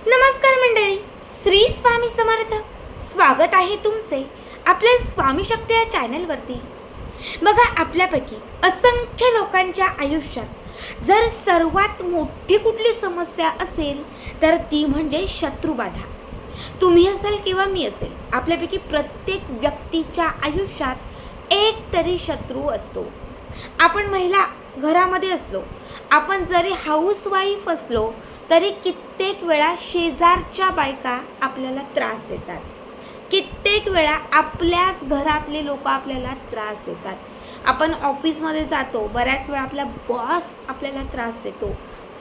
नमस्कार मंडळी, श्री स्वामी समर्थ. स्वागत आहे तुमचे आपल्या स्वामी शक्ती या चॅनलवरती. बघा, आपल्यापैकी असंख्य लोकांच्या आयुष्यात जर सर्वात मोठी कुठली समस्या असेल तर ती म्हणजे शत्रुबाधा. तुम्ही असाल किंवा मी असेल, आपल्यापैकी प्रत्येक व्यक्तीच्या आयुष्यात एक तरी शत्रू असतो. आपण महिला घरामध्ये असलो, आपण जरी हाऊसवाईफ असलो तरी कित्येक वेळा शेजारच्या बायका आपल्याला त्रास देतात. कित्येक वेळा आपल्याच घरातले लोक आपल्याला त्रास देतात. आपण ऑफिसमध्ये जातो, बऱ्याच वेळा आपला बॉस आपल्याला त्रास देतो.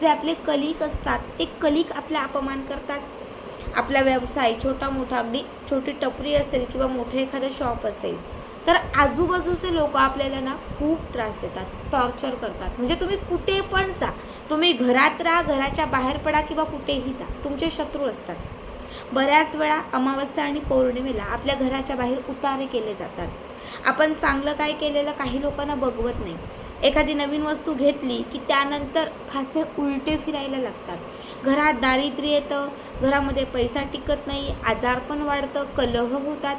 जे आपले कलीग असतात ते कलीग आपला अपमान करतात. आपला व्यवसाय छोटा मोठा, अगदी छोटी टपरी असेल किंवा मोठं एखादं शॉप असेल तर आजूबाजूचे लोक आपल्याला ना खूप त्रास देतात, टॉर्चर करतात. म्हणजे तुम्ही कुठे पण जा, तुम्ही घरात राहा, घराच्या बाहेर पडा किंवा कुठेही जा, तुमचे शत्रू असतात. बऱ्याच वेळा अमावस्या आणि पौर्णिमेला आपल्या घराच्या बाहेर उतारे केले जातात. आपण चांगलं काय केलेलं काही लोकांना बघवत नाही. एखादी नवीन वस्तू घेतली की त्यानंतर फासे उलटे फिरायला लागतात. घरात दारिद्र्य येतं, घरामध्ये पैसा टिकत नाही, आजारपण वाढतं, कलह होतात.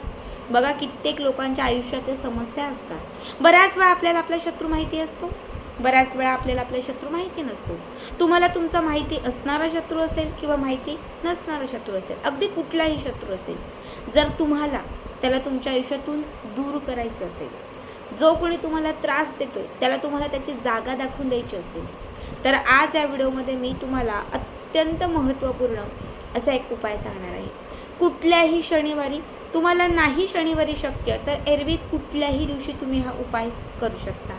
बघा, कित्येक लोकांच्या आयुष्यात समस्या असतात. बऱ्याच वेळा आपल्याला आपला शत्रू माहिती असतो, बऱ्याच वेळा आपल्याला आपला शत्रू माहिती नसतो. तुम्हाला तुमचा माहिती असणारा शत्रू असेल किंवा माहिती नसणारा शत्रू असेल, अगदी कुठलाही शत्रू असेल, जर तुम्हाला त्याला तुमच्या आयुष्यातून दूर करायचं असेल, जो कोणी तुम्हाला त्रास देतोय त्याला तुम्हाला त्याची जागा दाखवून द्यायची असेल, तर आज या व्हिडिओमध्ये मी तुम्हाला अत्यंत महत्त्वपूर्ण असा एक उपाय सांगणार आहे. कुठल्याही शनिवारी, तुम्हाला नाही शनिवारी शक्य तर एरवी कुठल्याही दिवशी तुम्ही हा उपाय करू शकता.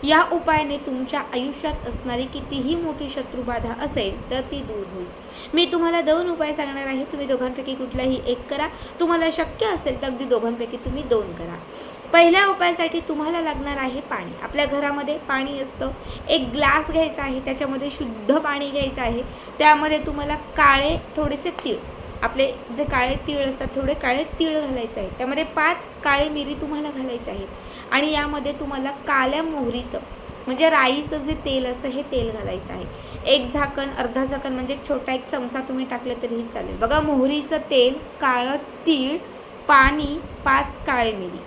या उपायाने तुमच्या आयुष्यात असणारी कितीही मोठी शत्रुबाधा असेल तर ती दूर होईल. मी तुम्हाला 2 उपाय सांगणार आहे. तुम्ही दोघांपैकी कुठलाही एक करा. तुम्हाला शक्य असेल तर अगदी दोघांपैकी तुम्ही 2 करा. पहिल्या उपायासाठी तुम्हाला लागणार आहे पाणी. आपल्या घरामध्ये पाणी असतं. एक ग्लास घ्यायचा आहे, त्याच्यामध्ये शुद्ध पाणी घ्यायचं आहे. त्यामध्ये तुम्हाला काळे थोडेसे तीळ, आपले जे काळे तीळ असतात, थोडे काळे तीळ घालायचे आहेत. त्यामध्ये 5 काळे मिरी तुम्हाला घालायचे आहेत. आणि यामध्ये तुम्हाला काळ्या मोहरीचं म्हणजे राईचं जे तेल असतं हे तेल घालायचं आहे. एक झाकण, अर्धा झाकण म्हणजे छोटा एक चमचा तुम्ही टाकलं तरीही चालेल. बघा, मोहरीचं तेल, काळं तीळ, पाणी, 5 काळे मिरी,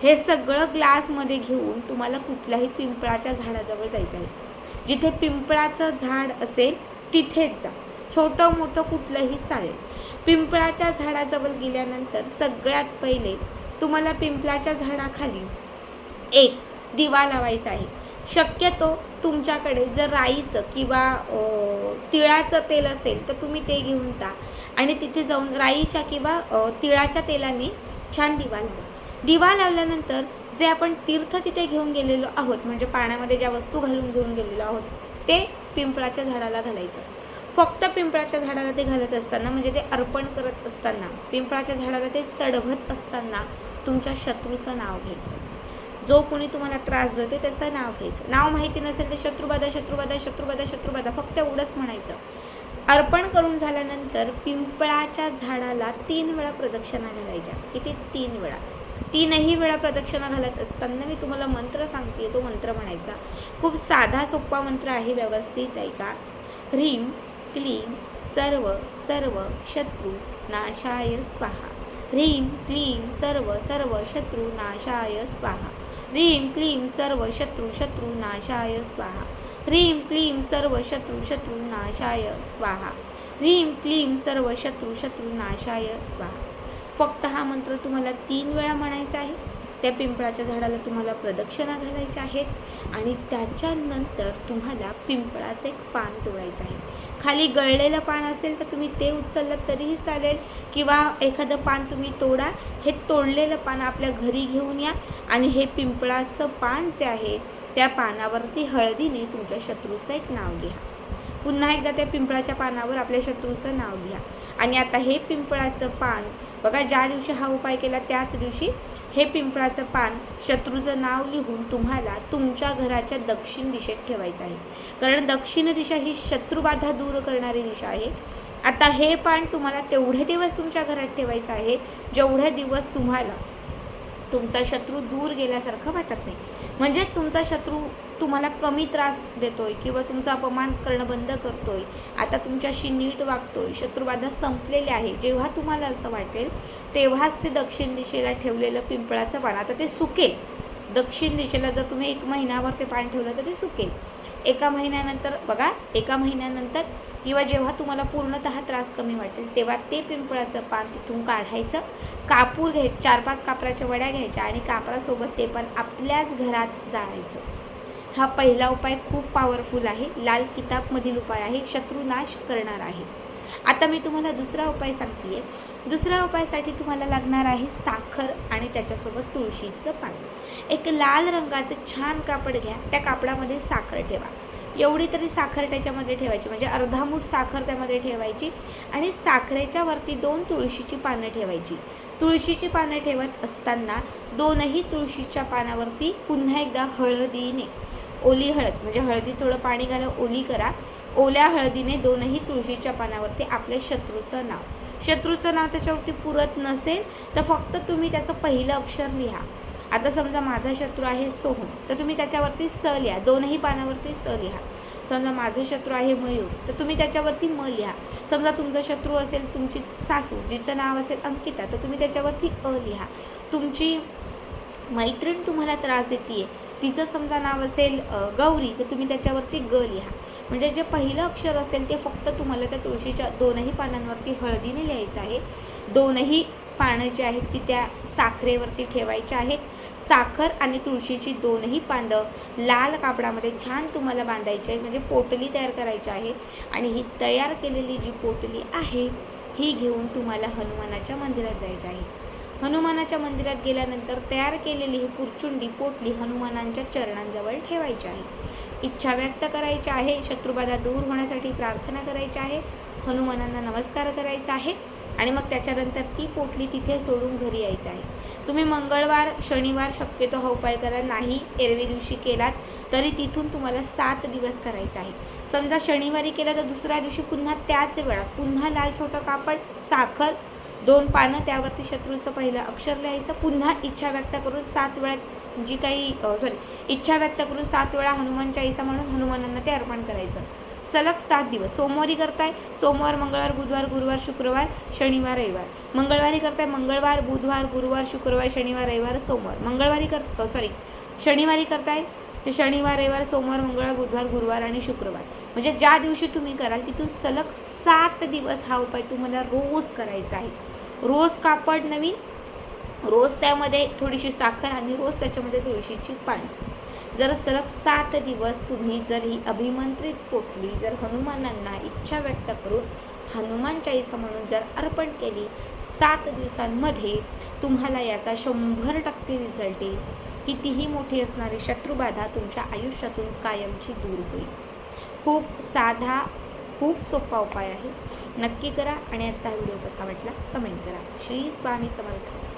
हे सगळं ग्लासमध्ये घेऊन तुम्हाला कुठल्याही पिंपळाच्या झाडाजवळ जायचं आहे. जिथे पिंपळाचं झाड असेल तिथेच जा. छोटं मोठं कुठलंही चालेल. पिंपळाच्या झाडाजवळ गेल्यानंतर सगळ्यात पहिले तुम्हाला पिंपळाच्या झाडाखाली एक दिवा लावायचा आहे. शक्यतो तुमच्याकडे जर राईचं किंवा तिळाचं तेल असेल तर तुम्ही ते घेऊन जा आणि तिथे जाऊन राईच्या किंवा तिळाच्या तेलाने छान दिवा लावा. दिवा लावल्यानंतर जे आपण तीर्थ तिथे घेऊन गेलेलो आहोत, म्हणजे पाण्यामध्ये ज्या वस्तू घालून घेऊन गेलेलो आहोत, ते पिंपळाच्या झाडाला घालायचं. फक्त पिंपळाच्या झाडाला ते घालत असताना, म्हणजे ते अर्पण करत असताना, पिंपळाच्या झाडाला ते चढवत असताना तुमच्या शत्रूचं नाव घ्यायचं. जो कोणी तुम्हाला त्रास देतो त्याचं नाव घ्यायचं. नाव माहिती नसेल तर शत्रुबाधा शत्रुबाधा शत्रुबाधा शत्रुबाधा फक्त एवढंच म्हणायचं. अर्पण करून झाल्यानंतर पिंपळाच्या झाडाला 3 वेळा प्रदक्षिणा घालायच्या. किती? 3 वेळा. 3ही वेळा प्रदक्षिणा घालत असताना मी तुम्हाला मंत्र सांगते, तो मंत्र म्हणायचा. खूप साधा सोपा मंत्र आहे, व्यवस्थित ऐका. ह्रीं क्लीं सर्व सर्व शत्रू नाशाय स्वाहा. ह्रीं क्लीं सर्व सर्व शत्रू नाशाय स्वाहा. ह्रीं क्लीं सर्व शत्रू शत्रू नाशाय स्वाहा. ह्रीं क्लीं सर्व शत्रू शत्रू नाशाय स्वाहा. ह्रीं क्लीं सर्व शत्रू शत्रू नाशाय स्वाहा. फक्त हा मंत्र तुम्हाला 3 वेळा म्हणायचा आहे. त्या पिंपळाच्या झाडाला तुम्हाला प्रदक्षिणा घालायच्या आहेत आणि त्याच्यानंतर तुम्हाला पिंपळाचं एक पान तोडायचं आहे. खाली गळलेलं पान असेल तर तुम्ही ते उचललं तरीही चालेल किंवा एखादं पान तुम्ही तोडा. हे तोडलेलं पान आपल्या घरी घेऊन या आणि हे पिंपळाचं पान जे आहे त्या पानावरती हळदीने तुमच्या शत्रूचं एक नाव लिहा. पुन्हा एकदा त्या पिंपळाच्या पानावर आपल्या शत्रूचं नाव लिहा. आणि आता हे पिंपळाचं पान बघा, ज्या दिवशी हा उपाय केला त्याच दिवशी हे पिंपळाचं पान शत्रूचं नाव लिहून तुम्हाला तुमच्या घराच्या दक्षिण दिशेत ठेवायचं आहे. कारण दक्षिण दिशा ही शत्रुबाधा दूर करणारी दिशा आहे. आता हे पान तुम्हाला तेवढे दिवस तुमच्या घरात ठेवायचं आहे जेवढे दिवस तुम्हाला तुमचा शत्रू दूर गेल्यासारखं वाटत नाही. म्हणजे तुमचा शत्रू तुम्हाला कमी त्रास देतोय किंवा तुमचा अपमान करणं बंद करतोय, आता तुमच्याशी नीट वागतोय, शत्रुबाधा संपलेली आहे. जेव्हा तुम्हाला असं वाटेल तेव्हाच ते दक्षिण दिशेला ठेवलेलं पिंपळाचं पान आता ते सुकेल. दक्षिण दिशेला जर तुम्ही 1 महिन्यावर ते पान ठेवलं तर ते सुकेल. 1 महिन्यानंतर बघा, 1 महिन्यानंतर किंवा जेव्हा तुम्हाला पूर्णतः त्रास कमी वाटेल तेव्हा ते पिंपळाचं पान तिथून काढायचं. कापूर 4-5 कापराच्या वड्या घ्यायच्या आणि कापरासोबत ते पण आपल्याच घरात जाळायचं. हा पहिला उपाय खूप पॉवरफुल आहे. लाल किताबमधील उपाय आहे, शत्रुनाश करणार आहे. आता मी तुम्हाला दुसरा उपाय सांगते. दुसऱ्या उपायासाठी तुम्हाला लागणार आहे साखर आणि त्याच्यासोबत तुळशीचं पान. एक लाल रंगाचं छान कापड घ्या, त्या कापडामध्ये साखर ठेवा. एवढी तरी साखर त्याच्यामध्ये ठेवायची, म्हणजे अर्धा मूठ साखर त्यामध्ये ठेवायची आणि साखरेच्या वरती 2 तुळशीची पानं ठेवायची. तुळशीची पानं ठेवत असताना 2ही तुळशीच्या पानावरती पुन्हा एकदा हळदीने, ओली हळद म्हणजे हळदी थोडं पाणी घाला, ओली करा. ओल्या हळदीने 2ही तुळशीच्या पानावरती आपल्या शत्रूचं नाव त्याच्यावरती पुरत नसेल तर फक्त तुम्ही त्याचं पहिलं अक्षर लिहा. आता समजा माझा शत्रू आहे सोहम, तर तुम्ही त्याच्यावरती स लिहा. 2ही पानावरती स लिहा. समजा माझं शत्रू आहे मयूर, तर तुम्ही त्याच्यावरती म लिहा. समजा तुमचा शत्रू असेल तुमची सासू, जिचं नाव असेल अंकिता, तर तुम्ही त्याच्यावरती अ लिहा. तुमची मैत्रीण तुम्हाला त्रास देते, तिचं समजा नाव असेल गौरी, तर तुम्ही त्याच्यावरती ग लिहा. म्हणजे जे पहिलं अक्षर असेल ते फक्त तुम्हाला त्या तुळशीच्या 2ही पानांवरती हळदीने लिहायचं आहे. 2ही पानं जी आहेत ती त्या साखरेवरती ठेवायची आहेत. साखर आणि तुळशीची 2ही पानं लाल कापडामध्ये छान तुम्हाला बांधायची आहे, म्हणजे पोटली तयार करायची आहे. आणि ही तयार केलेली जी पोटली आहे ही घेऊन तुम्हाला हनुमानाच्या मंदिरात जायचं आहे. हनुमानाच्या मंदिरात गेल्यानंतर तयार केलेली ही पुरचुंडी पोटली हनुमानांच्या चरणांजवळ ठेवायची आहे. इच्छा व्यक्त करायची आहे, शत्रुबाधा दूर होण्यासाठी प्रार्थना करायची आहे, हनुमानांना नमस्कार करायचा आहे आणि मग त्याच्यानंतर ती पोटली तिथे सोडून घरी यायचं आहे. तुम्ही मंगळवार, शनिवार शक्यतो हा उपाय करा. नाही एरवी दिवशी केलात तरी तिथून तुम्हाला 7 दिवस करायचा आहे. समजा शनिवारी केलं तर दुसऱ्या दिवशी पुन्हा त्याच वेळात पुन्हा लाल छोटं कापड, साखर, 2 पानं, त्यावरती शत्रूचं पहिलं अक्षर लिहायचं. पुन्हा इच्छा व्यक्त करून 7 वेळा इच्छा व्यक्त करून 7 वेळा हनुमान चालीसा म्हणून हनुमानांना ते अर्पण करायचं. सलग 7 दिवस. सोमवारी करताय सोमवार, मंगळवार, बुधवार, गुरुवार, शुक्रवार, शनिवार, रविवार. मंगळवारी करताय मंगळवार, बुधवार, गुरुवार, शुक्रवार, शनिवार, रविवार, सोमवार. शनिवारी करताय ते शनिवार, रविवार, सोमवार, मंगळवार, बुधवार, गुरुवार आणि शुक्रवार. म्हणजे ज्या दिवशी तुम्ही कराल तिथून सलग 7 दिवस हा उपाय तुम्हाला रोज करायचा आहे. रोज कापड नवीन, रोज त्यामध्ये थोडीशी साखर आणि रोज त्याच्यामध्ये तुळशीची पानं. जर सलग 7 दिवस तुम्ही जर ही अभिमंत्रित पोटली जर हनुमानांना इच्छा व्यक्त करून हनुमान चालीसा म्हणून जर अर्पण केली, 7 दिवसांमध्ये तुम्हाला याचा 100% रिझल्ट येईल. कितीही मोठी असणारी शत्रुबाधा तुमच्या आयुष्यातून कायमची दूर होईल. खूप साधा, खूप सोपा उपाय आहे. नक्की करा आणि आजचा व्हिडिओ कसा वाटला कमेंट करा. श्री स्वामी समर्थ.